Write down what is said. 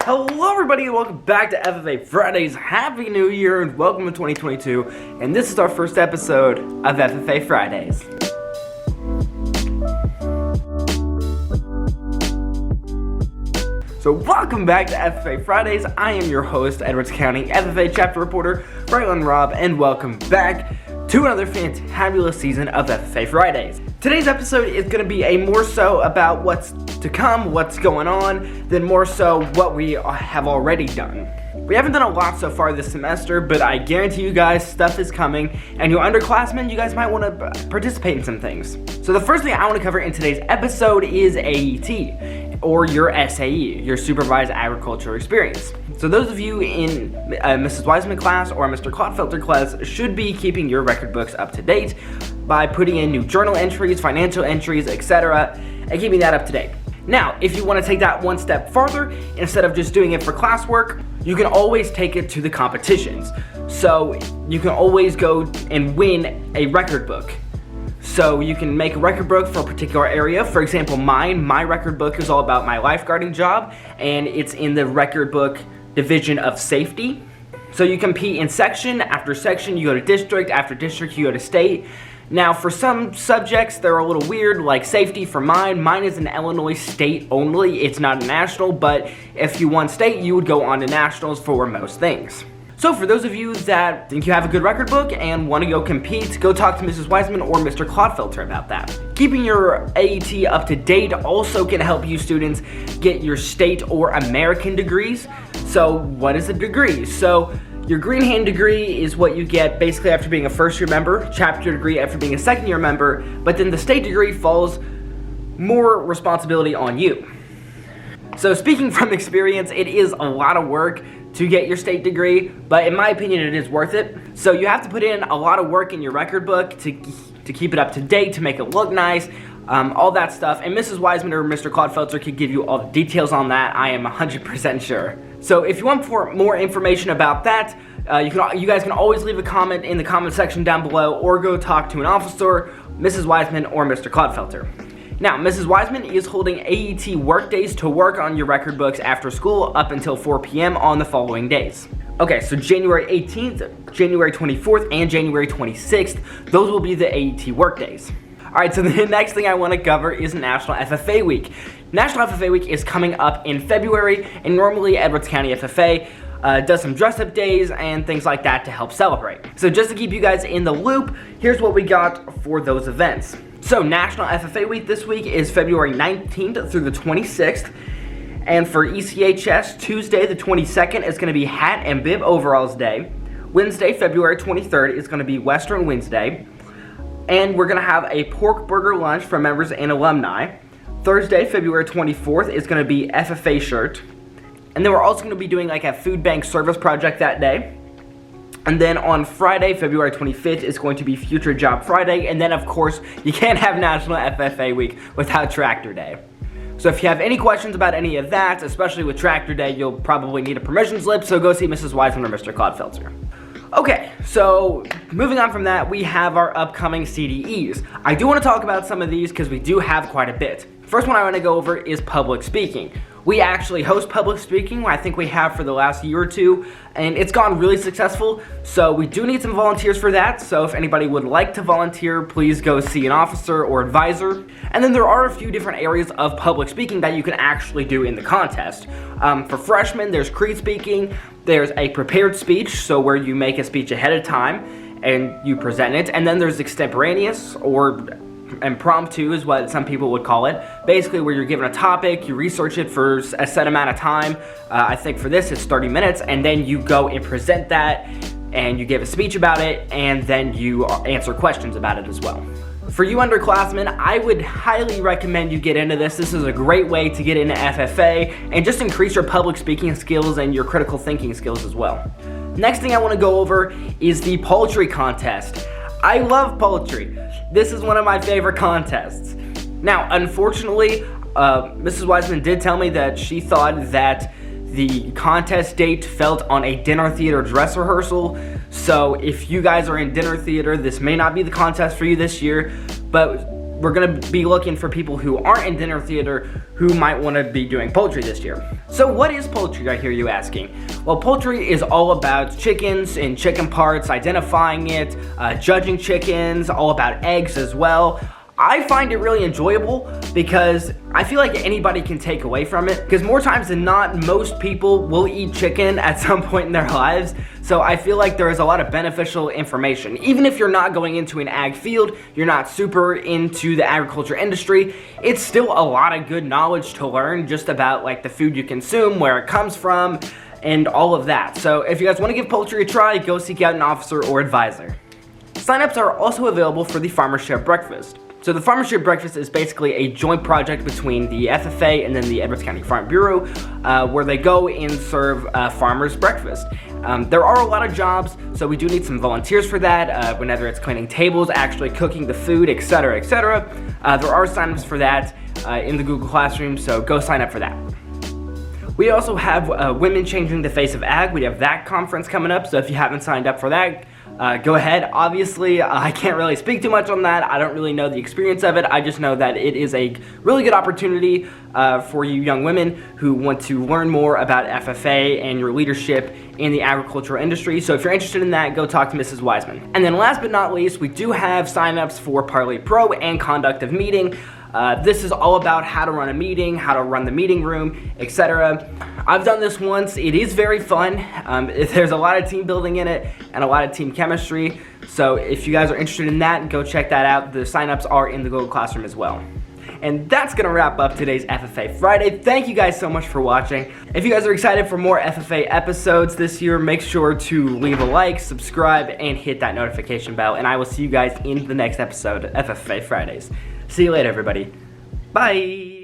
Hello everybody and welcome back to FFA Fridays. Happy New Year and welcome to 2022. And this is our first episode of FFA Fridays. So welcome back to FFA Fridays. I am your host, Edwards County FFA Chapter Reporter, Rylan Robb, and welcome back to another fantabulous season of FFA Fridays. Today's episode is going to be a more so about what's to come, what's going on, than more so what we have already done. We haven't done a lot so far this semester, but I guarantee you guys stuff is coming, and you underclassmen, you guys might want to participate in some things. So the first thing I want to cover in today's episode is AET, or your SAE, your Supervised Agricultural Experience. So those of you in Mrs. Wiseman class or Mr. Clotfelter class should be keeping your record books up to date by putting in new journal entries, financial entries, etc., and keeping that up to date. Now, if you want to take that one step farther, instead of just doing it for classwork, you can always take it to the competitions. So you can always go and win a record book. So you can make a record book for a particular area. For example, my record book is all about my lifeguarding job, and it's in the record book division of safety. So you compete in section after section, you go to district after district, you go to state. Now for some subjects, they're a little weird, like safety for mine is an Illinois state only, it's not a national, but if you won state, you would go on to nationals for most things. So for those of you that think you have a good record book and want to go compete, go talk to Mrs. Wiseman or Mr. Clotfelter about that. Keeping your AET up to date also can help you students get your state or American degrees. So what is a degree? So your green hand degree is what you get basically after being a first year member, chapter degree after being a second year member, but then the state degree falls more responsibility on you. So speaking from experience, it is a lot of work to get your state degree, but in my opinion, it is worth it. So you have to put in a lot of work in your record book to keep it up to date, to make it look nice, all that stuff. And Mrs. Wiseman or Mr. Clotfelter could give you all the details on that, I am 100% sure. So if you want more information about that, you guys can always leave a comment in the comment section down below, or go talk to an officer, Mrs. Wiseman or Mr. Clotfelter. Now, Mrs. Wiseman is holding AET work days to work on your record books after school up until 4 p.m. on the following days. Okay, so January 18th, January 24th, and January 26th, those will be the AET work days. Alright, so the next thing I want to cover is National FFA Week. National FFA Week is coming up in February, and normally Edwards County FFA does some dress-up days and things like that to help celebrate. So just to keep you guys in the loop, here's what we got for those events. So National FFA Week this week is February 19th through the 26th. And for ECHS, Tuesday the 22nd is going to be Hat and Bib Overalls Day. Wednesday, February 23rd is going to be Western Wednesday. And we're going to have a pork burger lunch for members and alumni. Thursday, February 24th is going to be FFA shirt. And then we're also going to be doing like a food bank service project that day. And then on Friday, February 25th, is going to be Future Job Friday. And then, of course, you can't have National FFA Week without Tractor Day. So if you have any questions about any of that, especially with Tractor Day, you'll probably need a permission slip, so go see Mrs. Wiseman or Mr. Clotfelter. Okay, so moving on from that, we have our upcoming CDEs. I do want to talk about some of these because we do have quite a bit. First one I want to go over is public speaking. We actually host public speaking, I think we have for the last year or two, and it's gone really successful, so we do need some volunteers for that. So if anybody would like to volunteer, please go see an officer or advisor. And then there are a few different areas of public speaking that you can actually do in the contest. For freshmen, there's creed speaking, there's a prepared speech, so where you make a speech ahead of time and you present it, and then there's extemporaneous, or impromptu is what some people would call it, basically where you're given a topic, you research it for a set amount of time. I think for this it's 30 minutes, and then you go and present that, and you give a speech about it, and then you answer questions about it as well. For you underclassmen, I would highly recommend you get into this. This is a great way to get into FFA and just increase your public speaking skills and your critical thinking skills as well. Next thing I want to go over is the Poultry Contest. I love poultry. This is one of my favorite contests. Now, unfortunately, Mrs. Wiseman did tell me that she thought that the contest date fell on a dinner theater dress rehearsal. So if you guys are in dinner theater, this may not be the contest for you this year. But we're going to be looking for people who aren't in dinner theater who might want to be doing poultry this year. So what is poultry, I hear you asking? Well, poultry is all about chickens and chicken parts, identifying it, judging chickens, all about eggs as well. I find it really enjoyable because I feel like anybody can take away from it, because more times than not, most people will eat chicken at some point in their lives. So I feel like there is a lot of beneficial information. Even if you're not going into an ag field, you're not super into the agriculture industry, it's still a lot of good knowledge to learn just about like the food you consume, where it comes from, and all of that. So if you guys want to give poultry a try, go seek out an officer or advisor. Signups are also available for the Farmershare Breakfast. So the Farmershare Breakfast is basically a joint project between the FFA and then the Edwards County Farm Bureau, where they go and serve farmers breakfast. There are a lot of jobs, so we do need some volunteers for that, whenever it's cleaning tables, actually cooking the food, etc., etc. There are signups for that in the Google Classroom, so go sign up for that. We also have Women Changing the Face of Ag. We have that conference coming up, so if you haven't signed up for that, go ahead. Obviously, I can't really speak too much on that. I don't really know the experience of it. I just know that it is a really good opportunity for you young women who want to learn more about FFA and your leadership in the agricultural industry. So if you're interested in that, go talk to Mrs. Wiseman. And then last but not least, we do have signups for Parley Pro and Conduct of Meeting. This is all about how to run a meeting, how to run the meeting room, etc. I've done this once. It is very fun. There's a lot of team building in it and a lot of team chemistry. So if you guys are interested in that, go check that out. The signups are in the Google Classroom as well. And that's going to wrap up today's FFA Friday. Thank you guys so much for watching. If you guys are excited for more FFA episodes this year, make sure to leave a like, subscribe, and hit that notification bell. And I will see you guys in the next episode of FFA Fridays. See you later, everybody. Bye.